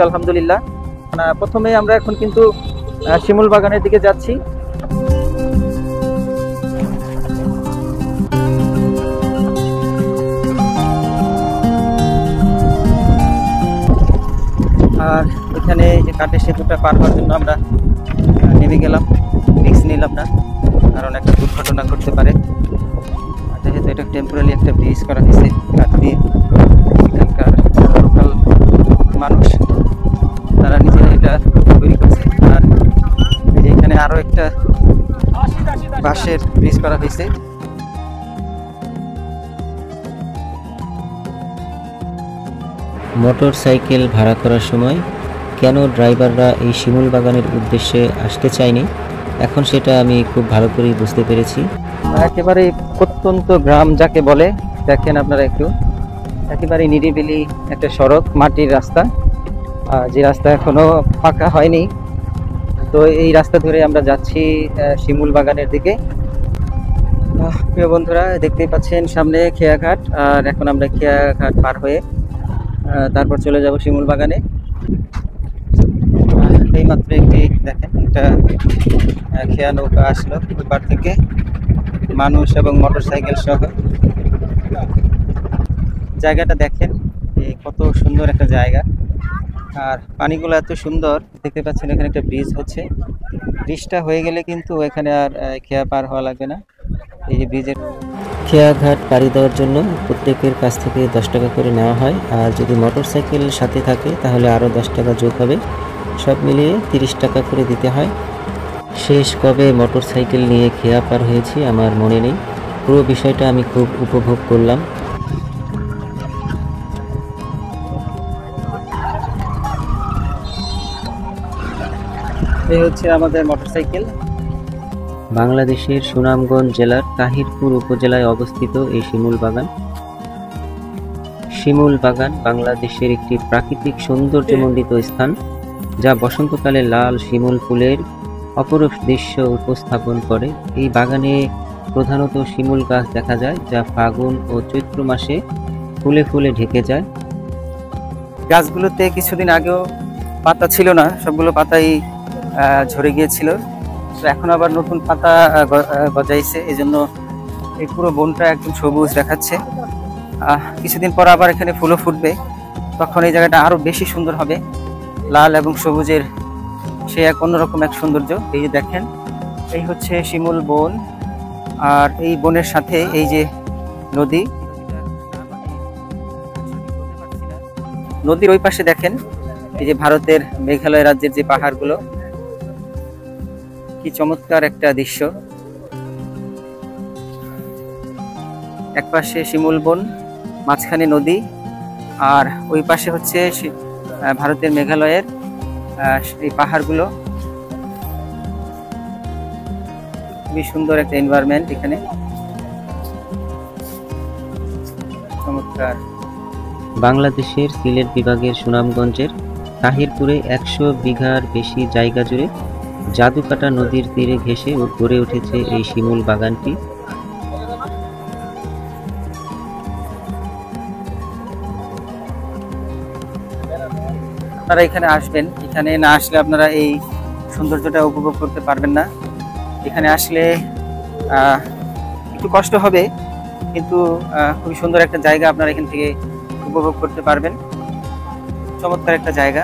আলহামদুলিল্লাহ। প্রথমে আমরা এখন কিন্তু শিমুল বাগানের দিকে যাচ্ছি। আর এখানে যে কাঠের সেতুটা পার হওয়ার জন্য আমরা নেমে গেলাম, রিস্ক নিলাম না, কারণ একটা দুর্ঘটনা ঘটতে পারে। যেহেতু এটা টেম্পোরারি একটা ব্রিজ করা হয়েছে কাঠ দিয়ে, এখানকার লোকাল মানুষ তারা নিজেরা এটা তৈরি করছে। আর এখানে আরো একটা বাঁশের ব্রিজ করা হয়েছে। মোটর সাইকেল ভাড়া করার সময় কেন ড্রাইভাররা এই শিমুল বাগানের উদ্দেশ্যে আসতে চায়নি, এখন সেটা আমি খুব ভালো করেই বুঝতে পেরেছি। একেবারে প্রত্যন্ত গ্রাম যাকে বলে, দেখেন আপনারা একটু, একেবারে নিরিবিলি একটা সড়ক, মাটির রাস্তা, যে রাস্তা এখনো পাকা হয়নি। তো এই রাস্তা ধরে আমরা যাচ্ছি শিমুল বাগানের দিকে। প্রিয় বন্ধুরা, দেখতেই পাচ্ছেন সামনে খেয়াঘাট, আর এখন আমরা খেয়াঘাট পার হয়ে তারপর চলে যাব শিমুল বাগানে। এই মাত্র একটি দেখেন একটা খেয়া নৌকা আসলো ওই পার থেকে, মানুষ এবং মোটর সাইকেল সহ। জায়গাটা দেখেন, কত সুন্দর একটা জায়গা, আর পানিগুলো এত সুন্দর। দেখতে পাচ্ছেন এখানে একটা ব্রিজ হচ্ছে, ব্রিজটা হয়ে গেলে কিন্তু এখানে আর খেয়া পার হওয়া লাগবে না। এই যে ব্রিজের খেয়াঘাট পাড়ি দেওয়ার জন্য প্রত্যেকের কাছ থেকে 10 টাকা করে নেওয়া হয়, আর যদি মোটর সাইকেল সাথে থাকে তাহলে আরও 10 টাকা যোগ হবে, সব মিলিয়ে 30 টাকা করে দিতে হয়। শেষ কবে মোটর সাইকেল নিয়ে খেয়া পার হয়েছি আমার মনে নেই, পুরো বিষয়টা আমি খুব উপভোগ করলাম। এই হচ্ছে আমাদের মোটরসাইকেল। বাংলাদেশের সুনামগঞ্জ জেলার তাহিরপুর উপজেলায় অবস্থিত এই শিমুল বাগান। শিমুল বাগান বাংলাদেশের একটি প্রাকৃতিক সৌন্দর্যমণ্ডিত স্থান, যা বসন্তকালে লাল শিমুল ফুলের অপরূপ দৃশ্য উপস্থাপন করে। এই বাগানে প্রধানত শিমুল গাছ দেখা যায়, যা ফাগুন ও চৈত্র মাসে ফুলে ফুলে ঢেকে যায়। গাছগুলোতে কিছুদিন আগেও পাতা ছিল না, সবগুলো পাতাই ঝরে গিয়েছিল। তো এখন আবার নতুন পাতা গজাইছে, এই জন্য এই পুরো বনটা একদম সবুজ দেখাচ্ছে। কিছুদিন পর আবার এখানে ফুলও ফুটবে, তখন এই জায়গাটা আরো বেশি সুন্দর হবে, লাল এবং সবুজের সে এক অন্যরকম এক সৌন্দর্য। এই যে দেখেন, এই হচ্ছে শিমুল বন, আর এই বনের সাথে এই যে নদী, নদীর ওই পাশে দেখেন এই যে ভারতের মেঘালয় রাজ্যের যে পাহাড়গুলো, কি চমৎকার একটা দৃশ্য। এক পাশে শিমুল বন, মাঝখানে নদী, আর ওই পাশে হচ্ছে ভারতের মেঘালয়ের এই পাহাড়গুলো। খুবই সুন্দর একটা এনভায়রনমেন্ট এখানে, চমৎকার। বাংলাদেশের সিলেট বিভাগের সুনামগঞ্জের তাহিরপুরে 100 বিঘার বেশি জায়গা জুড়ে জাদুকাটা নদীর তীরে ঘেঁষে গড়ে উঠেছে এই শিমুল বাগানটি। আপনারা এখানে আসবেন, এখানে না আসলে আপনারা এই সৌন্দর্যটা উপভোগ করতে পারবেন না। এখানে আসলে একটু কষ্ট হবে, কিন্তু খুবই সুন্দর একটা জায়গা, আপনারা এখান থেকে উপভোগ করতে পারবেন। চমৎকার একটা জায়গা,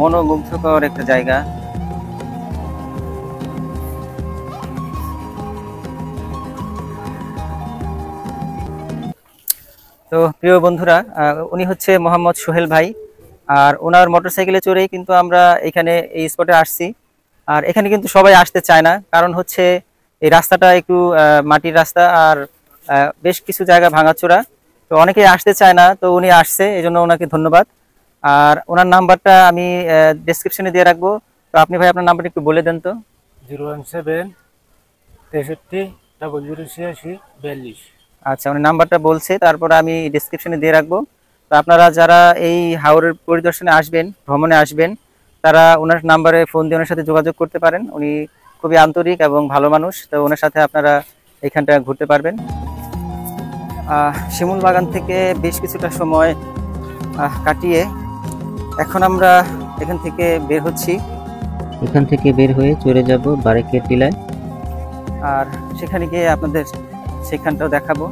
মনোমুগ্ধকর একটা জায়গা। তো প্রিয় বন্ধুরা, উনি হচ্ছে মোহাম্মদ সোহেল ভাই, আর ওনার মোটরসাইকেলে চড়েই কিন্তু আমরা এখানে এই স্পটে আসছি। আর এখানে কিন্তু সবাই আসতে চায় না, কারণ হচ্ছে এই রাস্তাটা একটু মাটির রাস্তা, আর বেশ কিছু জায়গা ভাঙাচোরা, তো অনেকেই আসতে চায় না। তো উনি আসছে, এই জন্য ওনাকে ধন্যবাদ। আর ওনার নাম্বারটা আমি ডেসক্রিপশনে দিয়ে রাখবো। তো আপনি ভাই আপনার নাম্বারটা একটু বলে দেন তো। 017 63 0086 42। আচ্ছা, উনি নাম্বারটা বলছে, তারপর আমি ডেসক্রিপশনে দিয়ে রাখবো। তো আপনারা যারা এই হাওরের পরিদর্শনে আসবেন, ভ্রমণে আসবেন, তারা ওনার নাম্বারে ফোন দিয়ে ওনার সাথে যোগাযোগ করতে পারেন। উনি খুবই আন্তরিক এবং ভালো মানুষ, তো ওনার সাথে আপনারা এখানটা ঘুরতে পারবেন। শিমুল বাগান থেকে বেশ কিছুটা সময় কাটিয়ে এখন আমরা এখান থেকে বের হচ্ছি, এখান থেকে বের হয়ে চলে যাব বারেকের টিলায়। আর সেখানে গিয়ে আপনাদের সেখানটাও দেখাবো।